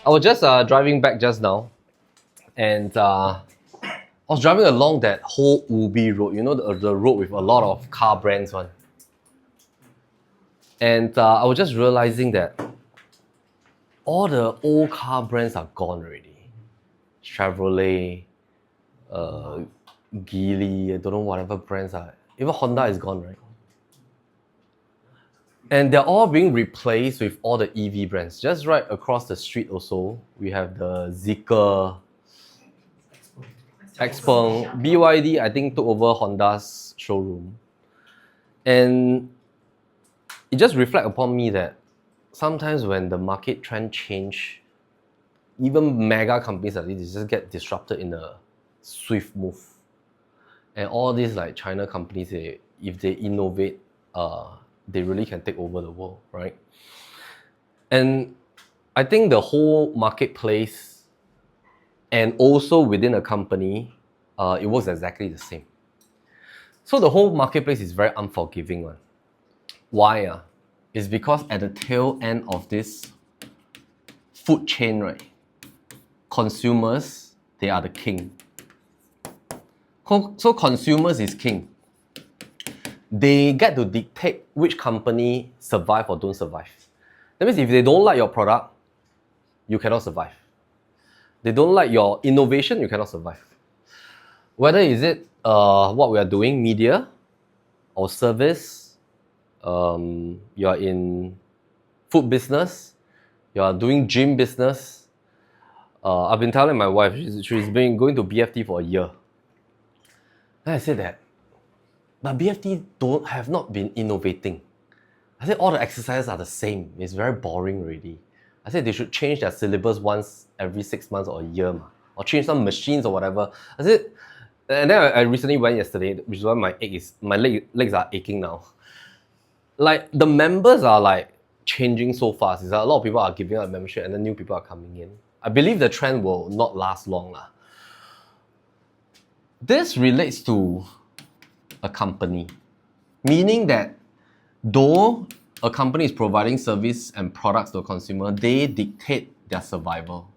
I was just driving back just now, and I was driving along that whole Ubi road, you know, the road with a lot of car brands one. And I was just realizing that all the old car brands are gone already. Chevrolet, Geely, I don't know whatever brands are. Even Honda is gone, right? And they're all being replaced with all the EV brands. Just right across the street also, we have the Zeekr, Xpeng, BYD, I think took over Honda's showroom. And it just reflects upon me that sometimes when the market trend change, even mega companies like this just get disrupted in a swift move. And all these like China companies, if they innovate, they really can take over the world, right? And I think the whole marketplace and also within a company, it works exactly the same. So the whole marketplace is very unforgiving one. Why? It's because at the tail end of this food chain, right, consumers, they are the king. So consumers is king. They get to dictate which company survive or don't survive. That means if they don't like your product, you cannot survive. They don't like your innovation, you cannot survive. Whether is it what we are doing, media or service, you are in food business, you are doing gym business. I've been telling my wife, she's been going to BFT for a year. Then I said that, but BFT have not been innovating. I said all the exercises are the same. It's very boring already. I said they should change their syllabus once every 6 months or a year, or change some machines or whatever. I said, and then I recently went yesterday, which is why my legs are aching now. Like the members are like changing so fast. It's like a lot of people are giving up membership and then new people are coming in. I believe the trend will not last long. This relates to a company, meaning that though a company is providing service and products to a consumer, they dictate their survival.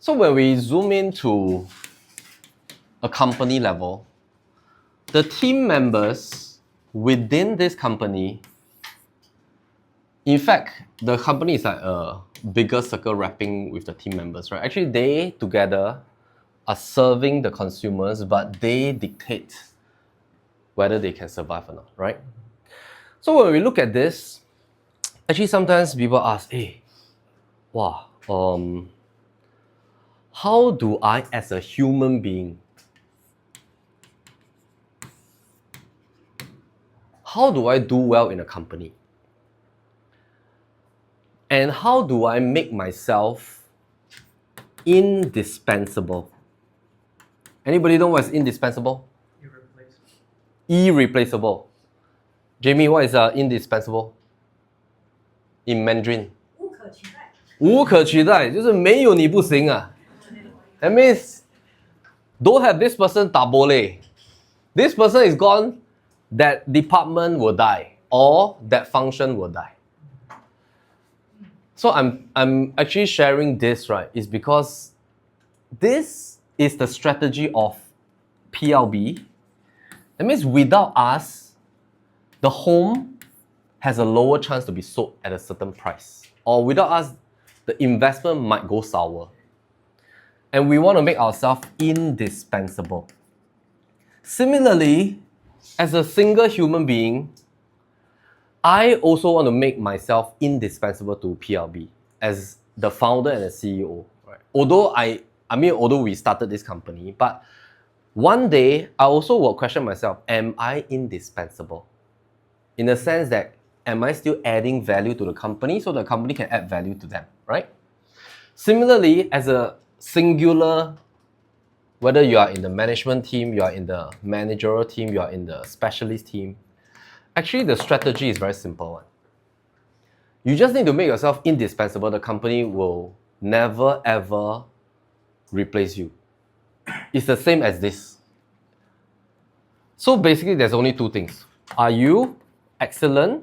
So when we zoom into a company level, the team members within this company, in fact, the company is like a bigger circle wrapping with the team members, right? Actually, they together are serving the consumers, but they dictate whether they can survive or not, right? So when we look at this, actually sometimes people ask, hey, wow, how do I as a human being, how do I do well in a company? And how do I make myself indispensable? Anybody know what is indispensable? Irreplaceable. Jamie, what is indispensable in Mandarin? 无可取代。无可取代，就是没有你不行啊。That means don't have this person double leh. This person is gone, that department will die or that function will die. So I'm actually sharing this, right, is because this is the strategy of PLB. That means without us, the home has a lower chance to be sold at a certain price. Or without us, the investment might go sour. And we want to make ourselves indispensable. Similarly, as a single human being, I also want to make myself indispensable to PLB as the founder and the CEO. Right? Although we started this company, but one day I also will question myself, am I indispensable? In the sense that, am I still adding value to the company so the company can add value to them, right? Similarly, as a singular, whether you are in the management team, you are in the managerial team, you are in the specialist team, actually the strategy is very simple one. You just need to make yourself indispensable. The company will never ever replace you. It's the same as this. So basically there's only two things. Are you excellent?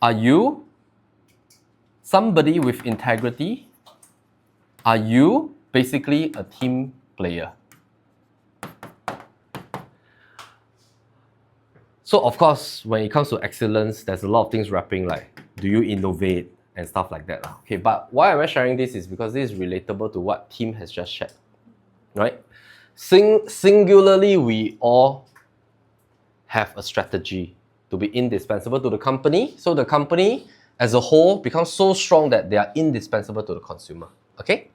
Are you somebody with integrity? Are you basically a team player? So of course, when it comes to excellence, there's a lot of things wrapping, like, do you innovate and stuff like that. Okay, but why am I sharing this is because this is relatable to what Tim has just shared, right? Singularly, we all have a strategy to be indispensable to the company, so the company as a whole becomes so strong that they are indispensable to the consumer, okay?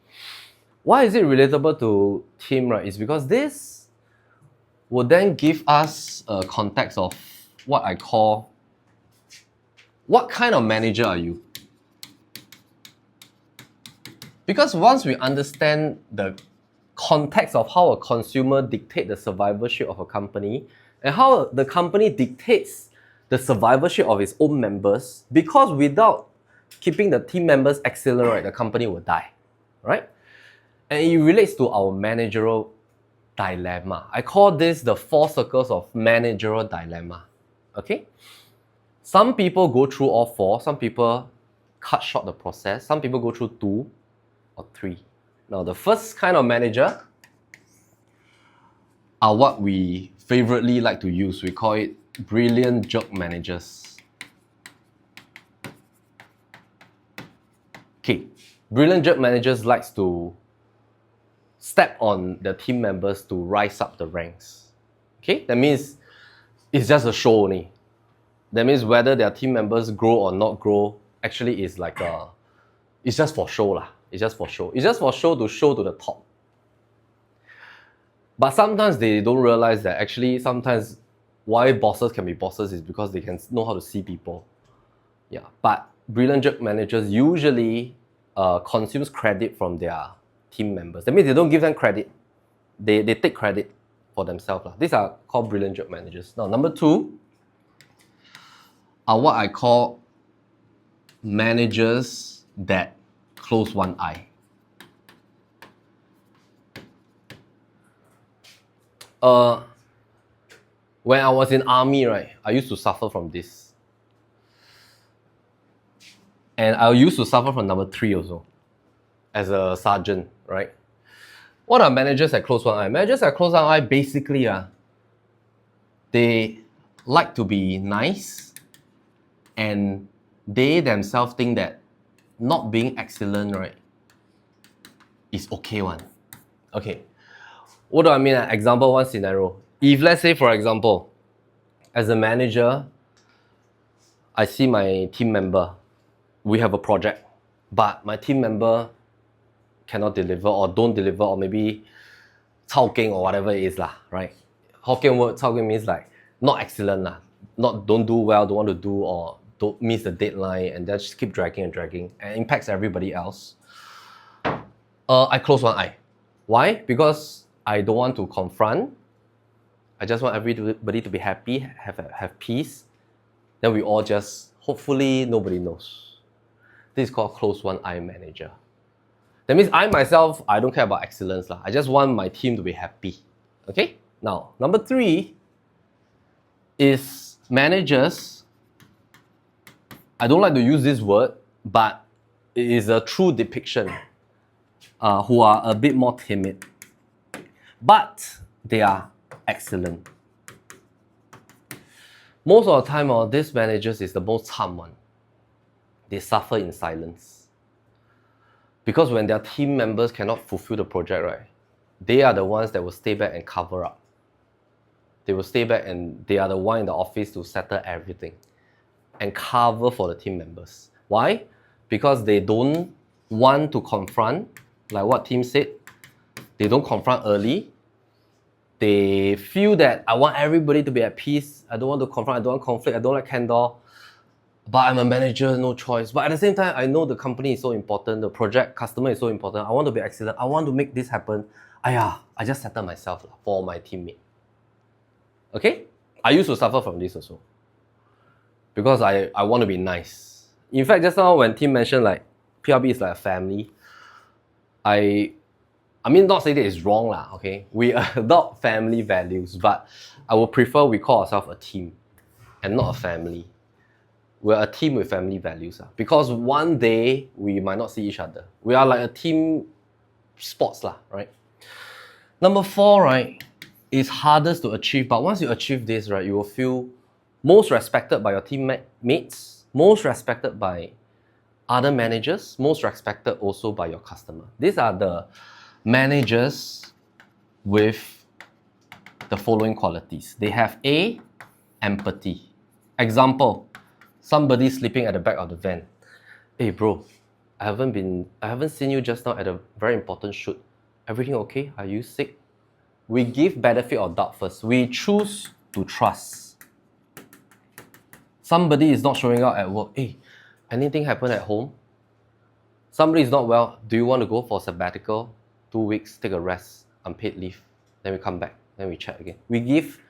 Why is it relatable to Tim, right? It's because this will then give us a context of what I call, what kind of manager are you? Because once we understand the context of how a consumer dictates the survivorship of a company and how the company dictates the survivorship of its own members, because without keeping the team members excellent, right, the company will die, right? And it relates to our managerial dilemma. I call this the 4 circles of managerial dilemma, okay? Some people go through all 4, some people cut short the process, some people go through 2 or 3. Now, the first kind of manager are what we favorably like to use. We call it brilliant jerk managers. Okay, brilliant jerk managers likes to step on the team members to rise up the ranks. Okay, that means it's just a show only. That means whether their team members grow or not grow, actually is like it's just for show lah. It's just for show. It's just for show to the top. But sometimes they don't realize that actually sometimes why bosses can be bosses is because they can know how to see people. Yeah, but brilliant jerk managers usually consumes credit from their team members. That means they don't give them credit. They take credit for themselves. These are called brilliant jerk managers. Now, number 2 are what I call managers that close one eye. When I was in army, right, I used to suffer from this. And I used to suffer from number 3 also, as a sergeant, right? What are managers that close one eye? Managers that close one eye, basically, they like to be nice, and they themselves think that not being excellent, right, is okay one. Okay, what do I mean? Example, one scenario. If let's say, for example, as a manager, I see my team member, we have a project, but my team member cannot deliver or don't deliver, or maybe chao keng or whatever it is lah, right? Hokkien word chao keng means like not excellent lah, don't do well, don't want to do, or don't miss the deadline, and then just keep dragging and dragging, and impacts everybody else. I close one eye. Why? Because I don't want to confront. I just want everybody to be happy, have peace. Then we all just, hopefully nobody knows. This is called close one eye manager. That means I myself, I don't care about excellence lah. I just want my team to be happy. Okay? Now, number 3 is managers. I don't like to use this word, but it is a true depiction, who are a bit more timid. But they are excellent. Most of the time, these managers is the most harm one. They suffer in silence. Because when their team members cannot fulfill the project, right, they are the ones that will stay back and cover up. They will stay back and they are the one in the office to settle everything and cover for the team members. Why? Because they don't want to confront, like what Tim said. They don't confront early. They feel that I want everybody to be at peace. I don't want to confront, I don't want conflict, I don't like candour. But I'm a manager, no choice. But at the same time, I know the company is so important, the project, customer is so important. I want to be excellent. I want to make this happen. I just settle myself for my teammate. Okay? I used to suffer from this also. Because I want to be nice. In fact, just now when Tim mentioned like PRB is like a family, I mean, not saying that it's wrong lah, okay? We adopt family values, but I would prefer we call ourselves a team and not a family. we're a team with family values. Because one day we might not see each other. We are like a team sports, right? Number 4, right, is hardest to achieve, but once you achieve this, right, you will feel most respected by your teammates, most respected by other managers, most respected also by your customer. These are the managers with the following qualities. They have A, empathy. Example, somebody sleeping at the back of the van. Hey bro, I haven't seen you just now at a very important shoot. Everything okay? Are you sick? We give benefit of doubt first. We choose to trust. Somebody is not showing up at work. Hey, anything happen at home? Somebody is not well. Do you want to go for sabbatical? 2 weeks, take a rest, unpaid leave. Then we come back, then we check again. We give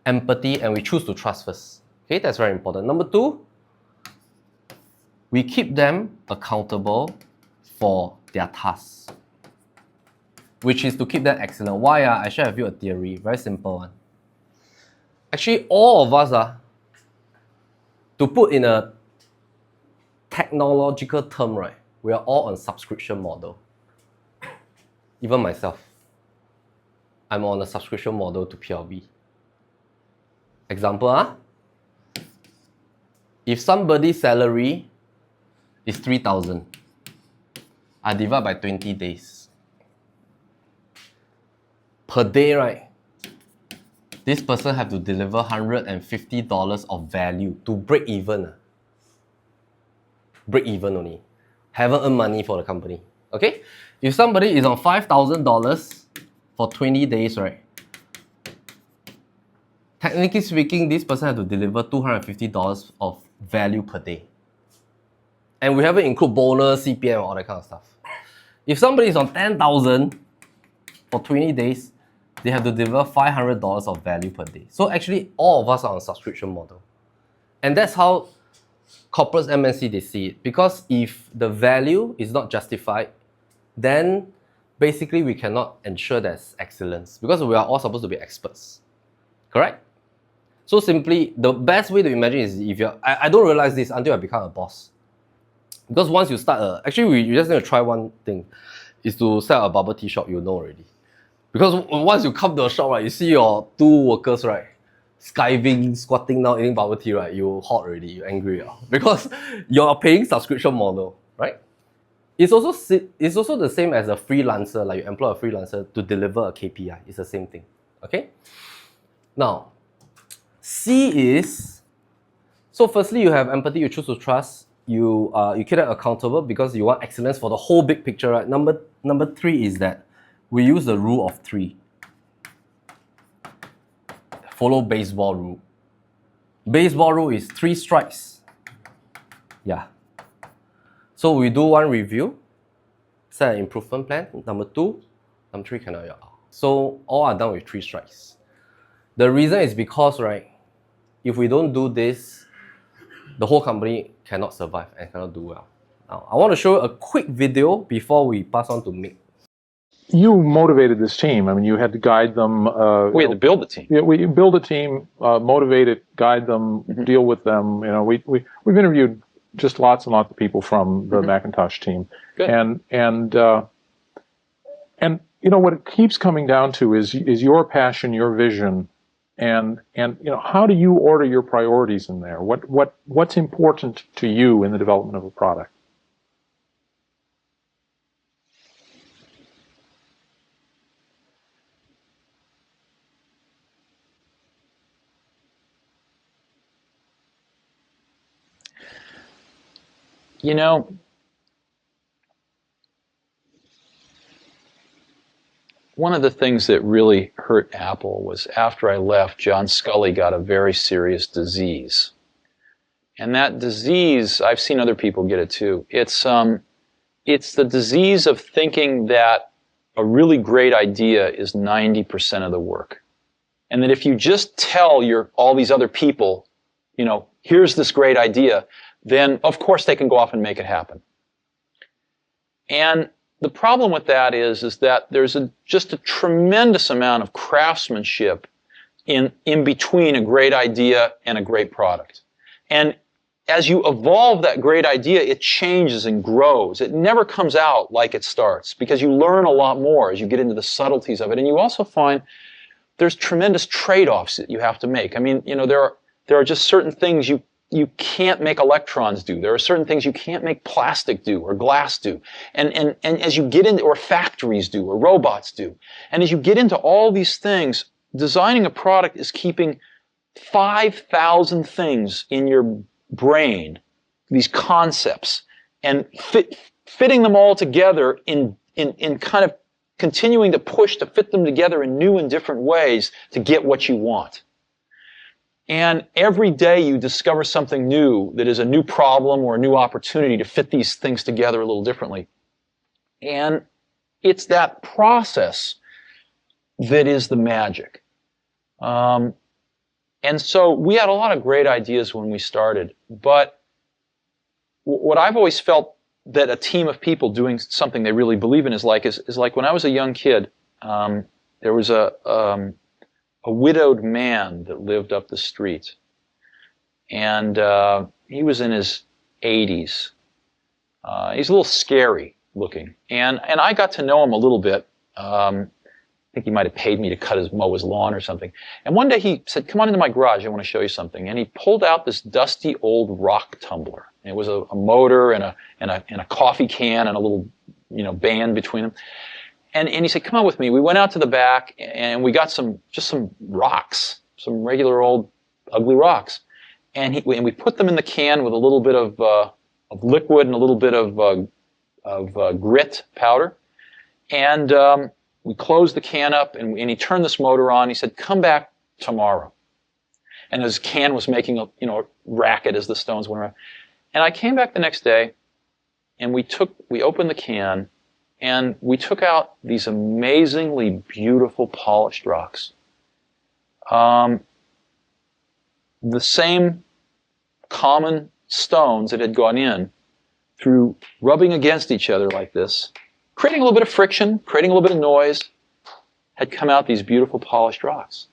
empathy and we choose to trust first. Okay, that's very important. Number 2, we keep them accountable for their tasks, which is to keep them excellent. Why? I share with you a theory, very simple one. Actually, all of us, to put in a technological term, right, we are all on subscription model. Even myself, I'm on a subscription model to PLB. Example, if somebody's salary is 3,000, I divide by 20 days. Per day, right, this person have to deliver $150 of value to break even. Break even only. Haven't earned money for the company. Okay? If somebody is on $5,000 for 20 days, right, technically speaking, this person has to deliver $250 of value per day. And we haven't included bonus, CPM, and all that kind of stuff. If somebody is on $10,000 for 20 days, they have to deliver $500 of value per day. So actually, all of us are on subscription model. And that's how corporates, MNC, they see it. Because if the value is not justified, then basically we cannot ensure there's excellence. Because we are all supposed to be experts. Correct? So simply, the best way to imagine is if you're... I don't realize this until I become a boss. Because once you start actually, you just need to try one thing. Is to set a bubble tea shop, you know already. Because once you come to a shop, right, you see your 2 workers, right, skiving, squatting down, eating bubble tea, right, you hot already, you're angry. Because you're paying subscription model, right? It's also the same as a freelancer, like you employ a freelancer to deliver a KPI. It's the same thing, okay? Now, C is, so firstly, you have empathy, you choose to trust, you keep them accountable because you want excellence for the whole big picture, right? Number 3 is that we use the rule of 3. Follow baseball rule. Baseball rule is 3 strikes. Yeah. So we do 1 review, set an improvement plan. Number 2, number 3 cannot out. So all are done with 3 strikes. The reason is because, right, if we don't do this, the whole company cannot survive and cannot do well. Now, I want to show a quick video before we pass on to Mick. You motivated this team. I mean, you had to guide them. We had to build a team. Yeah, we build a team, motivate it, guide them, deal with them. You know, we've interviewed just lots and lots of people from the Macintosh team. Good. And you know what it keeps coming down to is your passion, your vision, and you know, how do you order your priorities in there? What's important to you in the development of a product? You know, one of the things that really hurt Apple was after I left, John Sculley got a very serious disease. And that disease, I've seen other people get it too. It's the disease of thinking that a really great idea is 90% of the work. And that if you just tell all these other people, you know, here's this great idea, then of course they can go off and make it happen. And the problem with that is that there's just a tremendous amount of craftsmanship in between a great idea and a great product. And as you evolve that great idea, it changes and grows. It never comes out like it starts because you learn a lot more as you get into the subtleties of it. And you also find there's tremendous trade-offs that you have to make. I mean, there are just certain things you can't make electrons do. There are certain things you can't make plastic do or glass do. And as you get into, or factories do, or robots do. And as you get into all these things, designing a product is keeping 5,000 things in your brain, these concepts, and fitting them all together in kind of continuing to push to fit them together in new and different ways to get what you want. And every day you discover something new that is a new problem or a new opportunity to fit these things together a little differently. And it's that process that is the magic. And so we had a lot of great ideas when we started, but what I've always felt that a team of people doing something they really believe in is like when I was a young kid, there was a widowed man that lived up the street, and he was in his 80s. He's a little scary looking, and I got to know him a little bit. I think he might have paid me to mow his lawn or something. And one day he said, "Come on into my garage, I want to show you something." And he pulled out this dusty old rock tumbler. And it was a motor and a coffee can and a little, band between them. And he said, "Come on with me." We went out to the back and we got some rocks, some regular old ugly rocks. And we put them in the can with a little bit of liquid and a little bit of grit powder. And we closed the can up, and he turned this motor on. He said, "Come back tomorrow." And his can was making a racket as the stones went around. And I came back the next day, and we opened the can, and we took out these amazingly beautiful polished rocks. The same common stones that had gone in through rubbing against each other like this, creating a little bit of friction, creating a little bit of noise, had come out these beautiful polished rocks.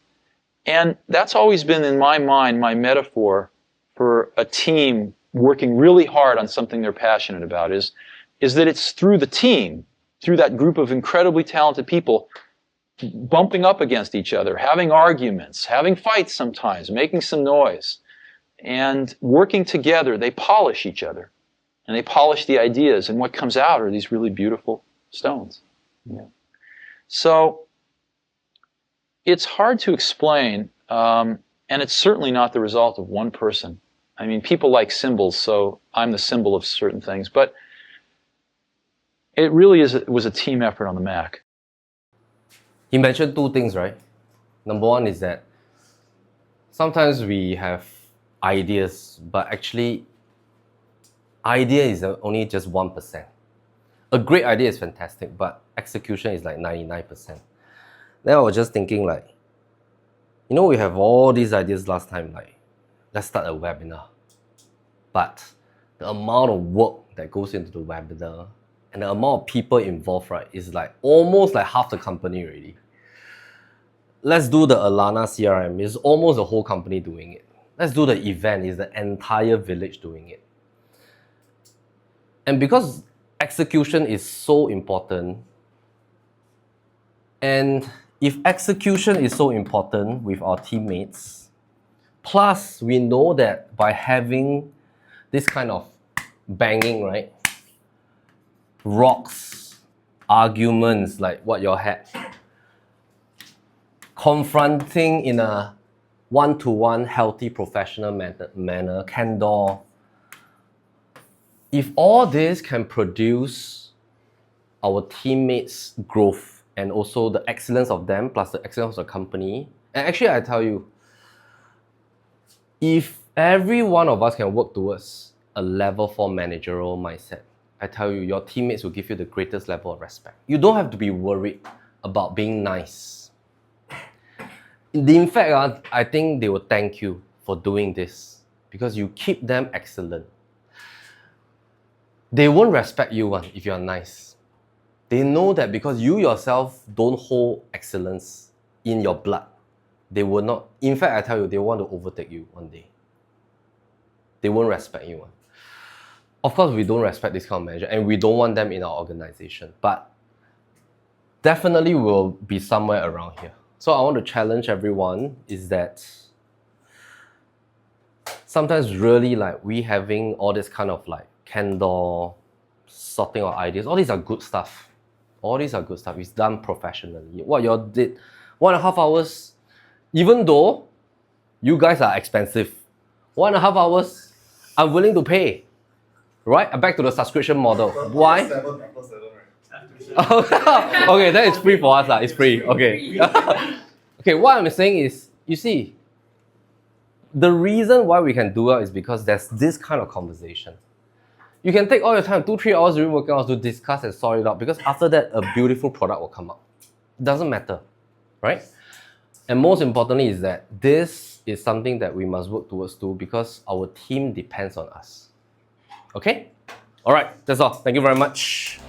And that's always been, in my mind, my metaphor for a team working really hard on something they're passionate about, is that it's through the team, through that group of incredibly talented people, bumping up against each other, having arguments, having fights sometimes, making some noise, and working together, they polish each other. And they polish the ideas, and what comes out are these really beautiful stones. Yeah. So it's hard to explain, and it's certainly not the result of one person. I mean, people like symbols, so I'm the symbol of certain things, but it really was a team effort on the Mac. He mentioned two things, right? Number one is that sometimes we have ideas, but actually idea is only just 1%. A great idea is fantastic, but execution is like 99%. Then I was just thinking we have all these ideas last time, let's start a webinar. But the amount of work that goes into the webinar and the amount of people involved, right, is almost like half the company already. Let's do the Alana CRM, it's almost the whole company doing it. Let's do the event, it's the entire village doing it. And because execution is so important, and if execution is so important with our teammates, plus we know that by having this kind of banging, right, rocks, arguments like what you had, confronting in a one-to-one healthy professional manner, candour, if all this can produce our teammates' growth and also the excellence of them plus the excellence of the company, and actually I tell you, if every one of us can work towards a level 4 managerial mindset, I tell you, your teammates will give you the greatest level of respect. You don't have to be worried about being nice. In fact, I think they will thank you for doing this because you keep them excellent. They won't respect you if you're nice. They know that because you yourself don't hold excellence in your blood, they will not. In fact, I tell you, they want to overtake you one day. they won't respect you. Of course, we don't respect this kind of manager and we don't want them in our organization, but definitely will be somewhere around here. So I want to challenge everyone is that sometimes really like we having all this kind of like candour, sorting our ideas, all these are good stuff. All these are good stuff. It's done professionally. What you all did, 1.5 hours, even though you guys are expensive, 1.5 hours, I'm willing to pay. Right? Back to the subscription model. Why? Okay, then it's free for us. It's free. Okay. Okay, what I'm saying is, you see, the reason why we can do well is because there's this kind of conversation. You can take all your time, 2-3 hours during working hours to discuss and sort it out, because after that, a beautiful product will come out. It doesn't matter, right? And most importantly is that this is something that we must work towards too, because our team depends on us. Okay? All right, that's all. Thank you very much.